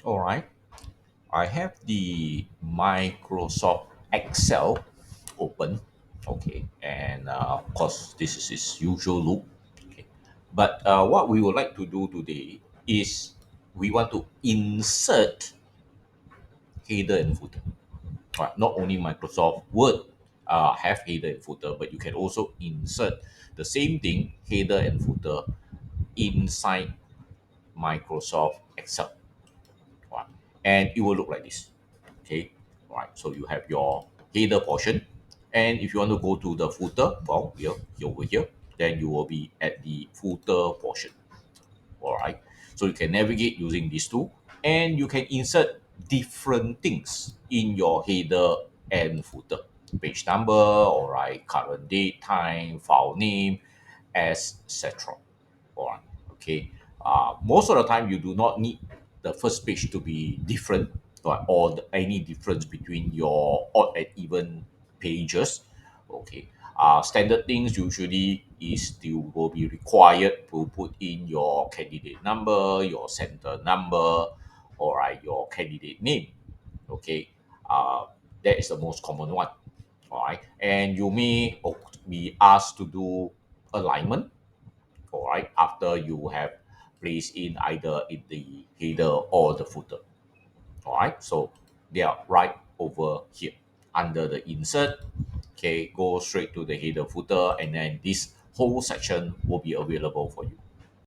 All right. I have the Microsoft Excel open. Okay. And of course, this is its usual loop. Okay. But what we would like to do today is we want to insert header and footer. Right. Not only Microsoft Word have header and footer, but you can also insert the same thing, header and footer, inside Microsoft Excel. Right. And it will look like this. Okay. Right. So you have your header portion. And if you want to go to the footer, well, here over here, then you will be at the footer portion. All right. So you can navigate using these two, and you can insert different things in your header and footer. Page number, all right, current date, time, file name, etc. All right. Okay. Most of the time, you do not need the first page to be different, right, or any difference between your odd and even pages. Okay. Standard things usually is you will be required to put in your candidate number, your center number, all right, your candidate name. Okay. That is the most common one. All right. And you may be asked to do alignment, all right, after you have placed in either in the header or the footer. All right, so they are right over here under the insert. Okay, go straight to the header footer, and then this whole section will be available for you.